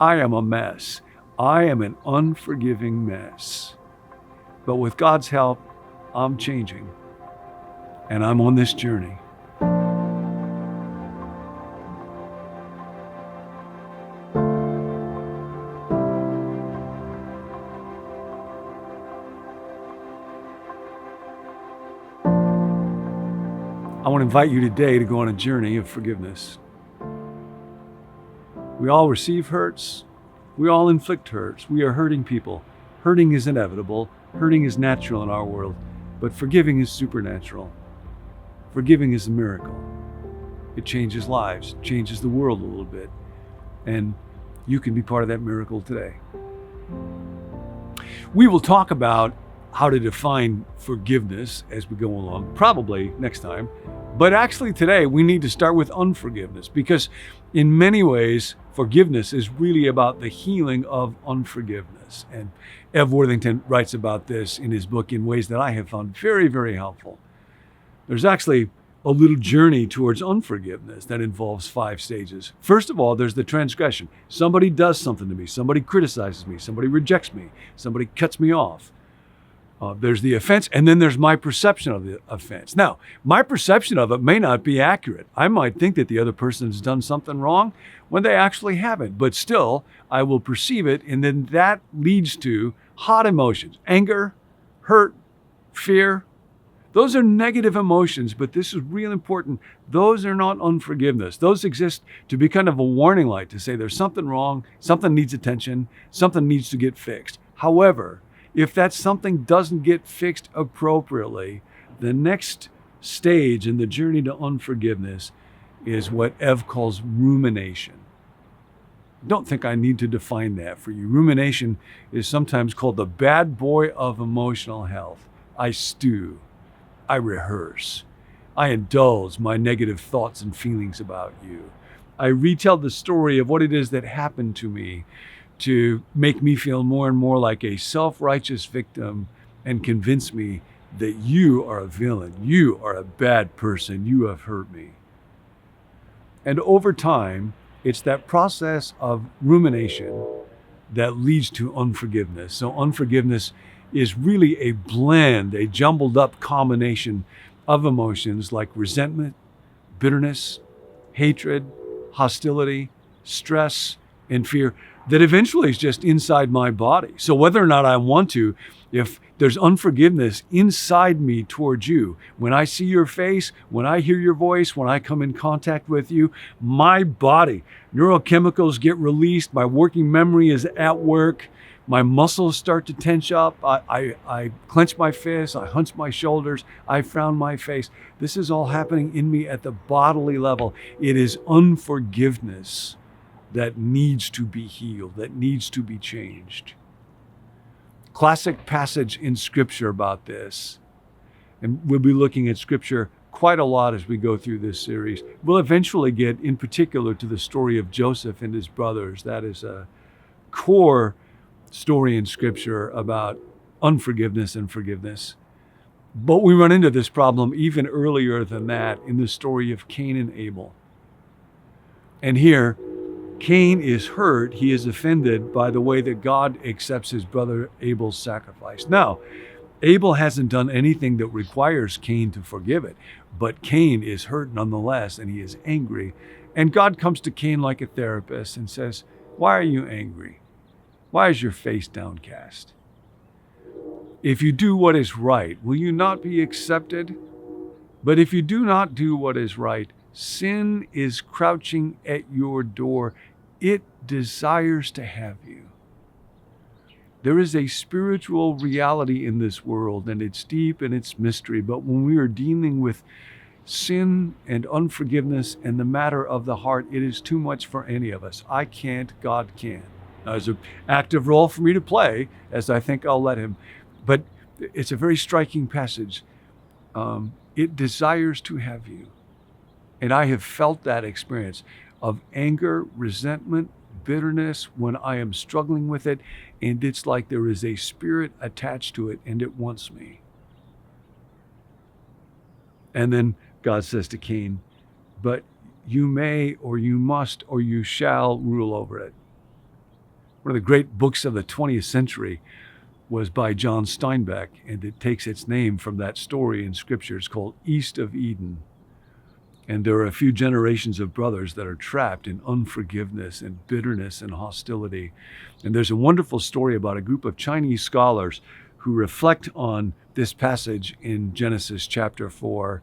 I am a mess. I am an unforgiving mess. But with God's help, I'm changing. And I'm on this journey. I want to invite you today to go on a journey of forgiveness. We all receive hurts. We all inflict hurts. We are hurting people. Hurting is inevitable. Hurting is natural in our world. But forgiving is supernatural. Forgiving is a miracle. It changes lives, changes the world a little bit. And you can be part of that miracle today. We will talk about how to define forgiveness as we go along, probably next time. But actually today we need to start with unforgiveness, because in many ways forgiveness is really about the healing of unforgiveness. And Ev Worthington writes about this in his book in ways that I have found very, very helpful. There's actually a little journey towards unforgiveness that involves 5 stages. First of all, there's the transgression. Somebody does something to me. Somebody criticizes me. Somebody rejects me. Somebody cuts me off. There's the offense, and then there's my perception of the offense. Now, my perception of it may not be accurate. I might think that the other person's done something wrong when they actually haven't, but still, I will perceive it, and then that leads to hot emotions, anger, hurt, fear. Those are negative emotions, but this is real important. Those are not unforgiveness. Those exist to be kind of a warning light to say there's something wrong, something needs attention, something needs to get fixed. However, if that something doesn't get fixed appropriately, the next stage in the journey to unforgiveness is what Ev calls rumination. Don't think I need to define that for you. Rumination is sometimes called the bad boy of emotional health. I stew. I rehearse. I indulge my negative thoughts and feelings about you. I retell the story of what it is that happened to me to make me feel more and more like a self-righteous victim and convince me that you are a villain, you are a bad person, you have hurt me. And over time, it's that process of rumination that leads to unforgiveness. So unforgiveness is really a blend, a jumbled up combination of emotions like resentment, bitterness, hatred, hostility, stress, and fear that eventually is just inside my body. So whether or not I want to, if there's unforgiveness inside me towards you, when I see your face, when I hear your voice, when I come in contact with you, my body, neurochemicals get released, my working memory is at work, my muscles start to tense up, I clench my fists, I hunch my shoulders, I frown my face. This is all happening in me at the bodily level. It is unforgiveness that needs to be healed, that needs to be changed. Classic passage in Scripture about this, and we'll be looking at Scripture quite a lot as we go through this series. We'll eventually get in particular to the story of Joseph and his brothers. That is a core story in Scripture about unforgiveness and forgiveness. But we run into this problem even earlier than that in the story of Cain and Abel. And here, Cain is hurt, he is offended by the way that God accepts his brother Abel's sacrifice. Now, Abel hasn't done anything that requires Cain to forgive it, but Cain is hurt nonetheless, and he is angry. And God comes to Cain like a therapist and says, "Why are you angry? Why is your face downcast? If you do what is right, will you not be accepted? But if you do not do what is right, sin is crouching at your door. It desires to have you." There is a spiritual reality in this world, and it's deep and it's mystery. But when we are dealing with sin and unforgiveness and the matter of the heart, it is too much for any of us. I can't, God can. Now, there's an active role for me to play, as I think I'll let him. But it's a very striking passage. It desires to have you. And I have felt that experience of anger, resentment, bitterness when I am struggling with it, and it's like there is a spirit attached to it and it wants me. And then God says to Cain, "But you may or you must or you shall rule over it." One of the great books of the 20th century was by John Steinbeck, and it takes its name from that story in Scripture. It's called East of Eden. And there are a few generations of brothers that are trapped in unforgiveness and bitterness and hostility. And there's a wonderful story about a group of Chinese scholars who reflect on this passage in Genesis chapter 4,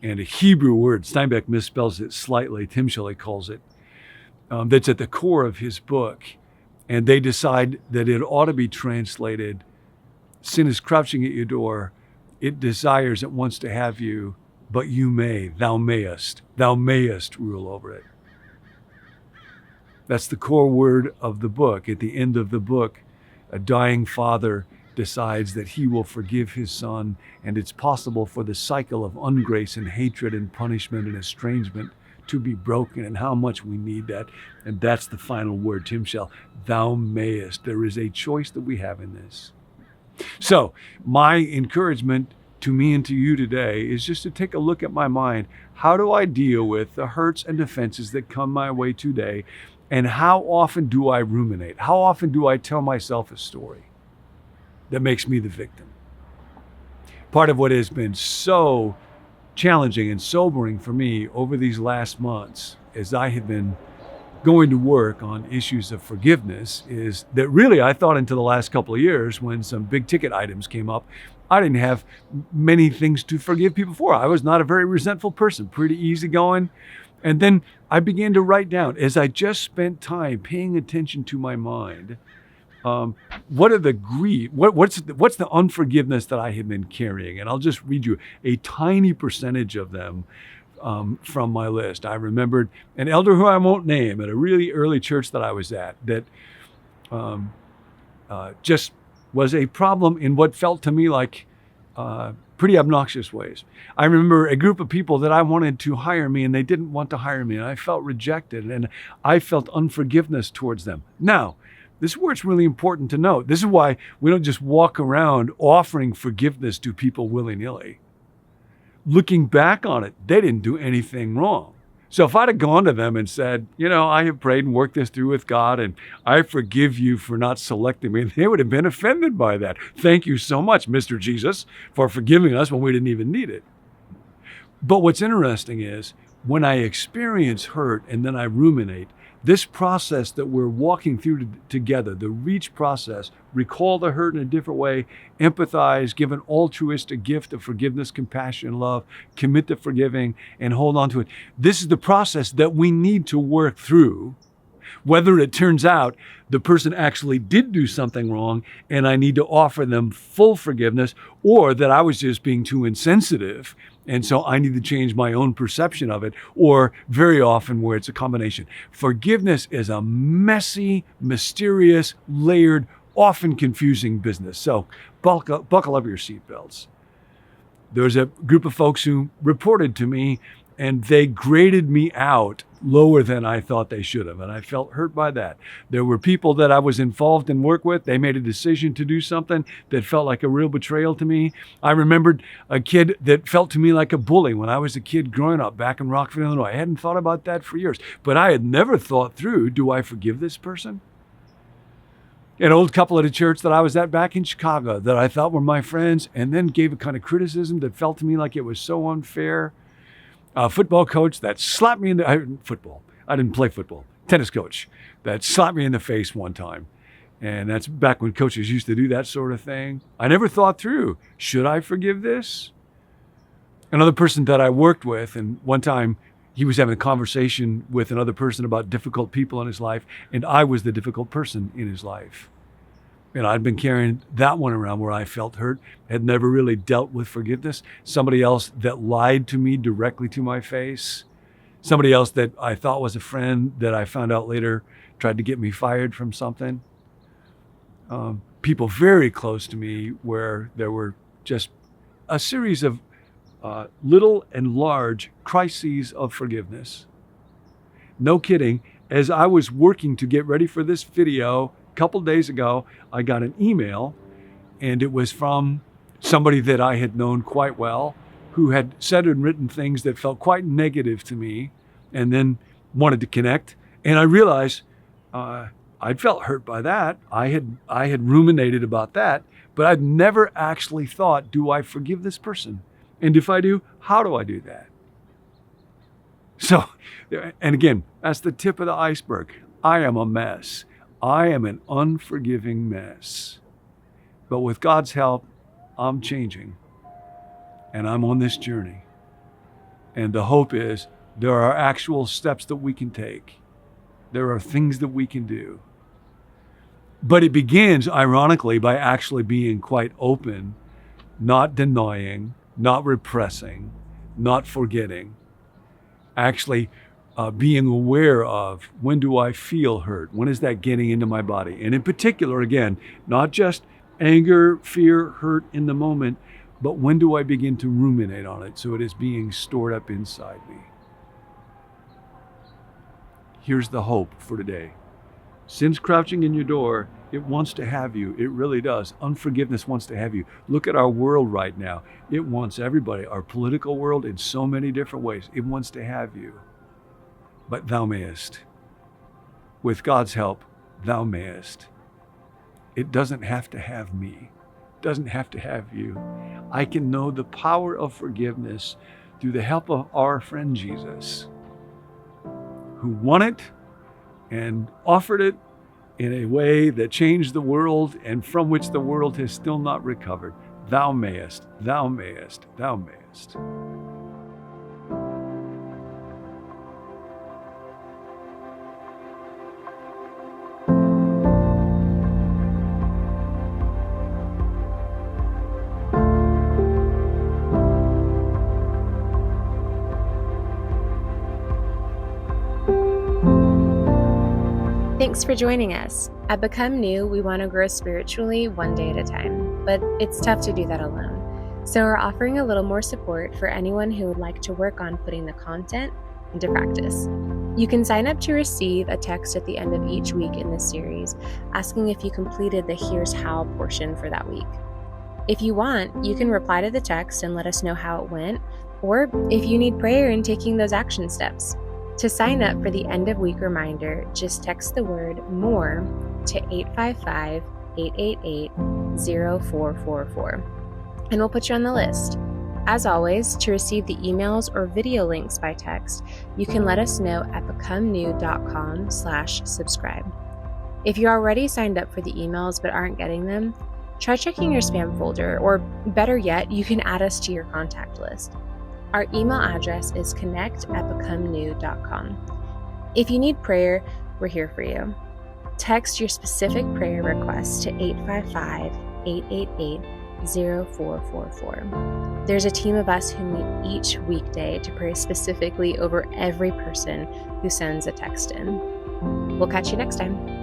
and a Hebrew word, Steinbeck misspells it slightly, Tim Shelley calls it, that's at the core of his book. And they decide that it ought to be translated, sin is crouching at your door, it desires, it wants to have you, but you thou mayest rule over it. That's the core word of the book. At the end of the book, a dying father decides that he will forgive his son, and it's possible for the cycle of ungrace and hatred and punishment and estrangement to be broken, and how much we need that. And that's the final word, Tim Shell, thou mayest. There is a choice that we have in this. So my encouragement to me and to you today is just to take a look at my mind. How do I deal with the hurts and offenses that come my way today? And how often do I ruminate? How often do I tell myself a story that makes me the victim? Part of what has been so challenging and sobering for me over these last months as I have been going to work on issues of forgiveness is that really I thought into the last couple of years when some big ticket items came up, I didn't have many things to forgive people for. I was not a very resentful person, pretty easygoing. And then I began to write down, as I just spent time paying attention to my mind, what are the grief, what's the unforgiveness that I have been carrying? And I'll just read you a tiny percentage of them from my list. I remembered an elder who I won't name at a really early church that I was at that just was a problem in what felt to me like pretty obnoxious ways. I remember a group of people that I wanted to hire me and they didn't want to hire me, and I felt rejected and I felt unforgiveness towards them. Now, this is where it's really important to note. This is why we don't just walk around offering forgiveness to people willy-nilly. Looking back on it, they didn't do anything wrong. So if I'd have gone to them and said, I have prayed and worked this through with God, and I forgive you for not selecting me, they would have been offended by that. Thank you so much, Mr. Jesus, for forgiving us when we didn't even need it. But what's interesting is when I experience hurt and then I ruminate, this process that we're walking through together, the reach process, recall the hurt in a different way, empathize, give an altruistic gift of forgiveness, compassion, love, commit to forgiving, and hold on to it. This is the process that we need to work through, whether it turns out the person actually did do something wrong and I need to offer them full forgiveness, or that I was just being too insensitive and so I need to change my own perception of it, or very often where it's a combination. Forgiveness is a messy, mysterious, layered, often confusing business. So buckle up your seatbelts. There's a group of folks who reported to me and they graded me out lower than I thought they should have. And I felt hurt by that. There were people that I was involved in work with. They made a decision to do something that felt like a real betrayal to me. I remembered a kid that felt to me like a bully when I was a kid growing up back in Rockford, Illinois. I hadn't thought about that for years, but I had never thought through, do I forgive this person? An old couple at a church that I was at back in Chicago that I thought were my friends, and then gave a kind of criticism that felt to me like it was so unfair. A football coach that slapped me in the football. I didn't play football. Tennis coach that slapped me in the face one time. And that's back when coaches used to do that sort of thing. I never thought through, should I forgive this? Another person that I worked with, and one time he was having a conversation with another person about difficult people in his life, and I was the difficult person in his life. And I'd been carrying that one around where I felt hurt, had never really dealt with forgiveness. Somebody else that lied to me directly to my face. Somebody else that I thought was a friend that I found out later tried to get me fired from something. People very close to me where there were just a series of little and large crises of forgiveness. No kidding. As I was working to get ready for this video, couple days ago, I got an email, and it was from somebody that I had known quite well, who had said and written things that felt quite negative to me, and then wanted to connect. And I realized I'd felt hurt by that. I had ruminated about that, but I'd never actually thought, do I forgive this person? And if I do, how do I do that? So, and again, that's the tip of the iceberg. I am a mess. I am an unforgiving mess. But with God's help, I'm changing. And I'm on this journey. And the hope is there are actual steps that we can take. There are things that we can do. But it begins, ironically, by actually being quite open, not denying, not repressing, not forgetting. Actually being aware of, when do I feel hurt? When is that getting into my body? And in particular, again, not just anger, fear, hurt in the moment, but when do I begin to ruminate on it so it is being stored up inside me? Here's the hope for today. Sin's crouching in your door. It wants to have you. It really does. Unforgiveness wants to have you. Look at our world right now. It wants everybody, our political world in so many different ways. It wants to have you. But thou mayest. With God's help, thou mayest. It doesn't have to have me. It doesn't have to have you. I can know the power of forgiveness through the help of our friend Jesus, who won it and offered it in a way that changed the world and from which the world has still not recovered. Thou mayest, thou mayest, thou mayest. Thanks for joining us. At Become New, we want to grow spiritually one day at a time, but it's tough to do that alone. So we're offering a little more support for anyone who would like to work on putting the content into practice. You can sign up to receive a text at the end of each week in this series, asking if you completed the Here's How portion for that week. If you want, you can reply to the text and let us know how it went, or if you need prayer in taking those action steps. To sign up for the end of week reminder, just text the word MORE to 855-888-0444, and we'll put you on the list. As always, to receive the emails or video links by text, you can let us know at becomenew.com/subscribe. If you're already signed up for the emails but aren't getting them, try checking your spam folder, or better yet, you can add us to your contact list. Our email address is connect@becomenew.com. If you need prayer, we're here for you. Text your specific prayer request to 855-888-0444. There's a team of us who meet each weekday to pray specifically over every person who sends a text in. We'll catch you next time.